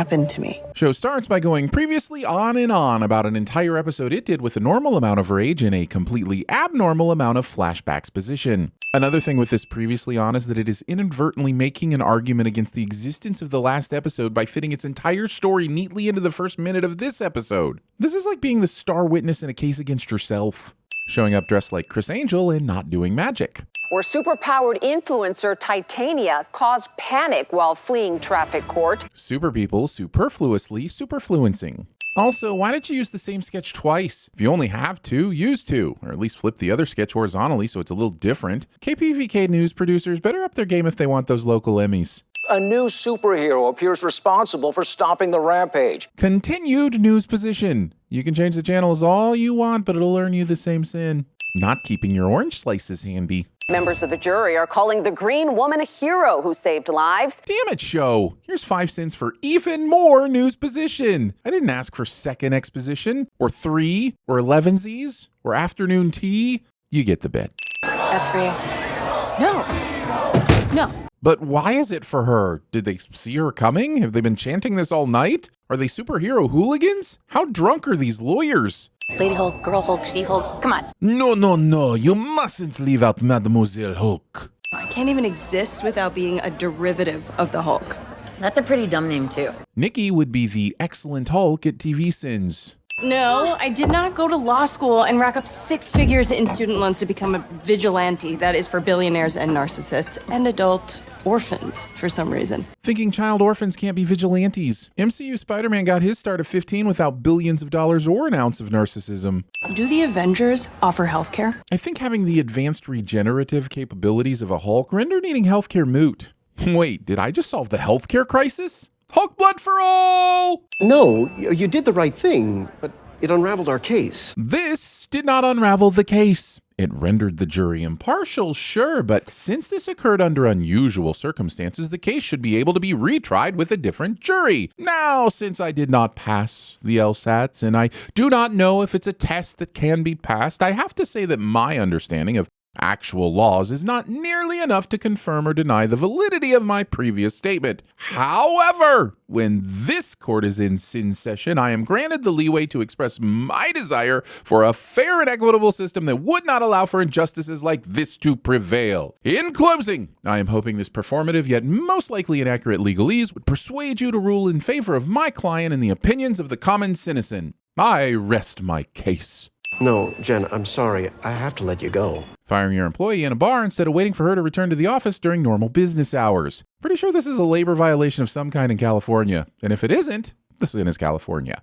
happened to me. Show starts by going previously on and on about an entire episode it did with a normal amount of rage and a completely abnormal amount of flashback exposition. Another thing with this previously on is that it is inadvertently making an argument against the existence of the last episode by fitting its entire story neatly into the first minute of this episode. This is like being the star witness in a case against yourself. Showing up dressed like Chris Angel and not doing magic. Where superpowered influencer Titania caused panic while fleeing traffic court. Super people superfluously superfluencing. Also, why did you use the same sketch twice? If you only have two, use two. Or at least flip the other sketch horizontally so it's a little different. KPVK news producers better up their game if they want those local Emmys. A new superhero appears responsible for stopping the rampage. Continued news position. You can change the channels all you want, but it'll earn you the same sin. Not keeping your orange slices handy. Members of the jury are calling the green woman a hero who saved lives. Damn it, show. Here's 5 cents for even more news position. I didn't ask for second exposition, or 3, or 11sies, or afternoon tea. You get the bit. That's for you. No. But why is it for her? Did they see her coming? Have they been chanting this all night? Are they superhero hooligans? How drunk are these lawyers? Lady Hulk, Girl Hulk, She-Hulk, come on. No. You mustn't leave out Mademoiselle Hulk. I can't even exist without being a derivative of the Hulk. That's a pretty dumb name, too. Nikki would be the excellent Hulk at TVSins. No, I did not go to law school and rack up 6 figures in student loans to become a vigilante. That is for billionaires and narcissists and adult orphans for some reason. Thinking child orphans can't be vigilantes. MCU Spider-Man got his start at 15 without billions of dollars or an ounce of narcissism. Do the Avengers offer healthcare? I think having the advanced regenerative capabilities of a Hulk render needing healthcare moot. Wait, did I just solve the healthcare crisis? Hulk blood for all! No, you did the right thing, but it unraveled our case. This did not unravel the case. It rendered the jury impartial, sure, but since this occurred under unusual circumstances, the case should be able to be retried with a different jury. Now, since I did not pass the LSATs, and I do not know if it's a test that can be passed, I have to say that my understanding of actual laws is not nearly enough to confirm or deny the validity of my previous statement. However, when this court is in sin session, I am granted the leeway to express my desire for a fair and equitable system that would not allow for injustices like this to prevail. In closing, I am hoping this performative yet most likely inaccurate legalese would persuade you to rule in favor of my client and the opinions of the common citizen. I rest my case. No, Jen, I'm sorry. I have to let you go. Firing your employee in a bar instead of waiting for her to return to the office during normal business hours. Pretty sure this is a labor violation of some kind in California. And if it isn't, the sin is California.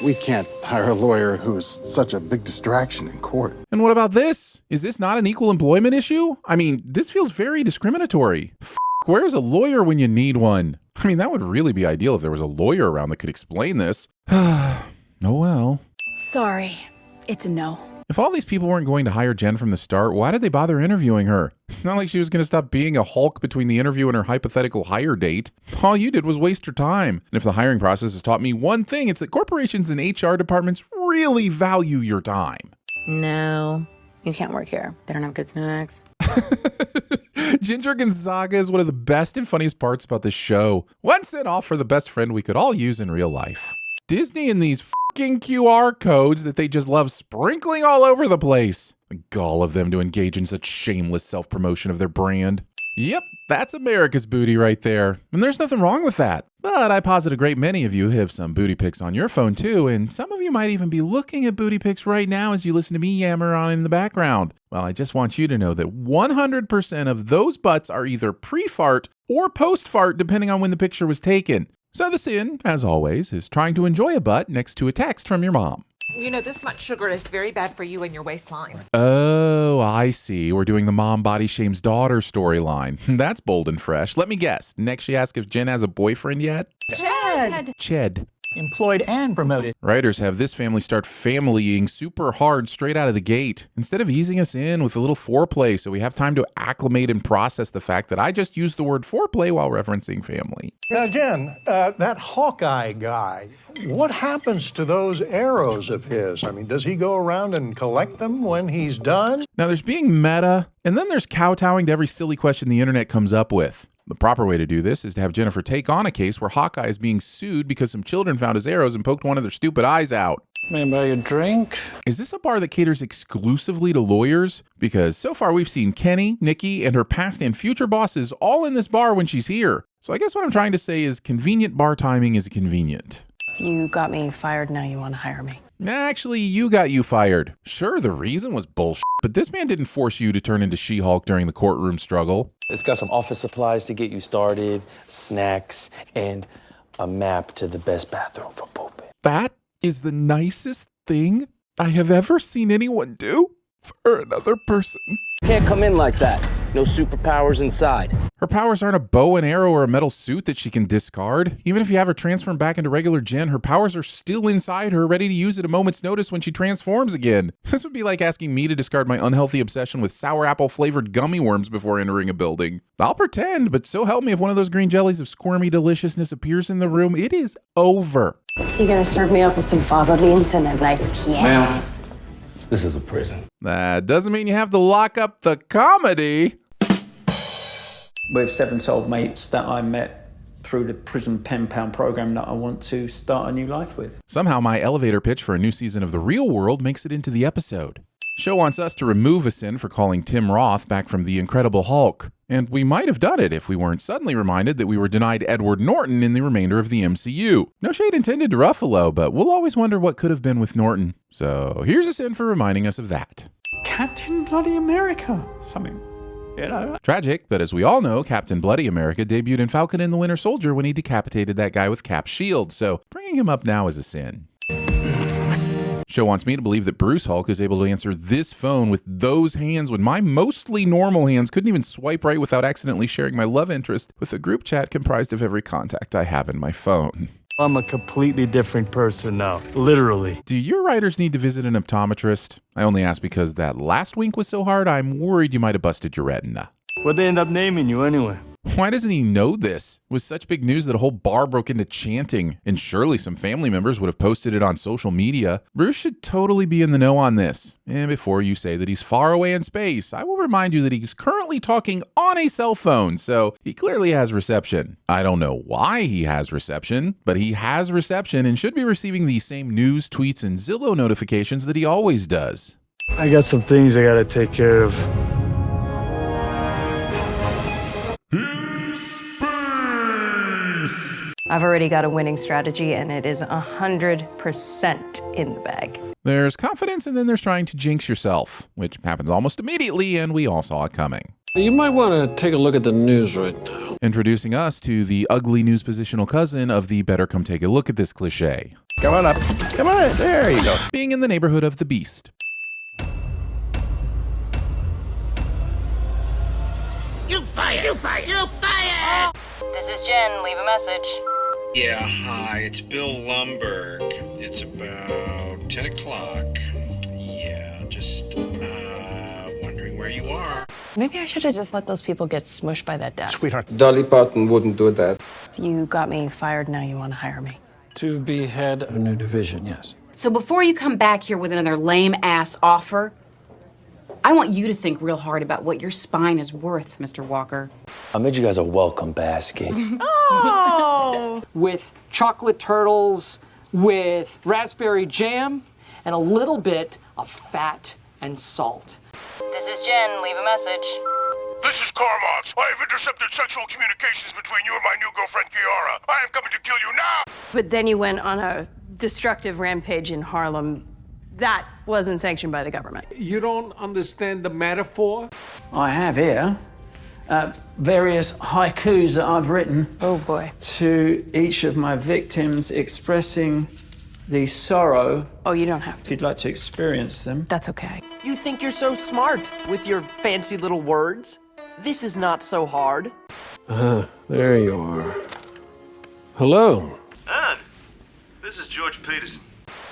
We can't hire a lawyer who's such a big distraction in court. And what about this? Is this not an equal employment issue? I mean, this feels very discriminatory. Where's a lawyer when you need one? I mean, that would really be ideal if there was a lawyer around that could explain this. Oh well. Sorry. It's a no. If all these people weren't going to hire Jen from the start, why did they bother interviewing her? It's not like she was going to stop being a Hulk between the interview and her hypothetical hire date. All you did was waste her time. And if the hiring process has taught me one thing, it's that corporations and HR departments really value your time. No, you can't work here. They don't have good snacks. Ginger Gonzaga is one of the best and funniest parts about this show. 1 cent off for the best friend we could all use in real life. Disney and these fucking QR codes that they just love sprinkling all over the place. The gall of them to engage in such shameless self-promotion of their brand. Yep, that's America's booty right there. And there's nothing wrong with that. But I posit a great many of you have some booty pics on your phone too, and some of you might even be looking at booty pics right now as you listen to me yammer on in the background. Well, I just want you to know that 100% of those butts are either pre-fart or post-fart depending on when the picture was taken. So the sin, as always, is trying to enjoy a butt next to a text from your mom. You know, this much sugar is very bad for you and your waistline. Oh, I see. We're doing the mom body shames daughter storyline. That's bold and fresh. Let me guess. Next she asks if Jen has a boyfriend yet? Ched. Employed and promoted. Writers have this family start familying super hard straight out of the gate, instead of easing us in with a little foreplay so we have time to acclimate and process the fact that I just used the word foreplay while referencing family. Now, Jen, that Hawkeye guy, what happens to those arrows of his? I mean, does he go around and collect them when he's done? Now, there's being meta, and then there's kowtowing to every silly question the internet comes up with. The proper way to do this is to have Jennifer take on a case where Hawkeye is being sued because some children found his arrows and poked one of their stupid eyes out. May I buy you a drink? Is this a bar that caters exclusively to lawyers? Because so far we've seen Kenny, Nikki, and her past and future bosses all in this bar when she's here. So I guess what I'm trying to say is convenient bar timing is convenient. You got me fired, now you want to hire me. Actually, you got you fired. Sure, the reason was bullshit, but this man didn't force you to turn into She-Hulk during the courtroom struggle. It's got some office supplies to get you started, snacks, and a map to the best bathroom for pooping. That is the nicest thing I have ever seen anyone do for another person. Can't come in like that. No superpowers inside. Her powers aren't a bow and arrow or a metal suit that she can discard. Even if you have her transform back into regular Jen, her powers are still inside her, ready to use at a moment's notice when she transforms again. This would be like asking me to discard my unhealthy obsession with sour apple flavored gummy worms before entering a building. I'll pretend, but so help me if one of those green jellies of squirmy deliciousness appears in the room, it is over. So you're gonna serve me up with some fava beans and a nice piano? Ma'am, this is a prison. That doesn't mean you have to lock up the comedy. We have 7 soulmates that I met through the prison pen pal program that I want to start a new life with. Somehow my elevator pitch for a new season of The Real World makes it into the episode. Show wants us to remove a sin for calling Tim Roth back from The Incredible Hulk. And we might have done it if we weren't suddenly reminded that we were denied Edward Norton in the remainder of the MCU. No shade intended to Ruffalo, but we'll always wonder what could have been with Norton. So here's a sin for reminding us of that. Captain Bloody America. Something, you know. Tragic, but as we all know, Captain Bloody America debuted in Falcon and the Winter Soldier when he decapitated that guy with Cap's shield, so bringing him up now is a sin. Show wants me to believe that Bruce Hulk is able to answer this phone with those hands when my mostly normal hands couldn't even swipe right without accidentally sharing my love interest with a group chat comprised of every contact I have in my phone. I'm a completely different person now, literally. Do your writers need to visit an optometrist? I only ask because that last wink was so hard, I'm worried you might have busted your retina. What'd they end up naming you anyway? Why doesn't he know this? It was such big news that a whole bar broke into chanting, and surely some family members would have posted it on social media. Bruce should totally be in the know on this. And before you say that he's far away in space, I will remind you that he's currently talking on a cell phone, so he clearly has reception. I don't know why he has reception, but he has reception and should be receiving the same news, tweets, and Zillow notifications that he always does. I got some things I gotta take care of. I've already got a winning strategy, and it is 100% in the bag. There's confidence, and then there's trying to jinx yourself, which happens almost immediately, and we all saw it coming. You might want to take a look at the news right now. Introducing us to the ugly news positional cousin of the better come take a look at this cliche. Come on up. Come on. There you go. Being in the neighborhood of the beast. You fire! You fire! You fire! This is Jen. Leave a message. Yeah, hi, it's Bill Lumberg. It's about 10 o'clock. Yeah, just wondering where you are. Maybe I should have just let those people get smushed by that desk. Sweetheart. Dolly Parton wouldn't do that. You got me fired, now you want to hire me. To be head of a new division, yes. So before you come back here with another lame-ass offer, I want you to think real hard about what your spine is worth, Mr. Walker. I made you guys a welcome basket. Oh! With chocolate turtles, with raspberry jam, and a little bit of fat and salt. This is Jen. Leave a message. This is Carmont. I have intercepted sexual communications between you and my new girlfriend, Kiara. I am coming to kill you now! But then you went on a destructive rampage in Harlem. That wasn't sanctioned by the government. You don't understand the metaphor? I have here various haikus that I've written. Oh boy. To each of my victims expressing the sorrow. Oh, you don't have to. If you'd like to experience them. That's okay. You think you're so smart with your fancy little words? This is not so hard. There you are. Hello. Anne, this is George Peterson.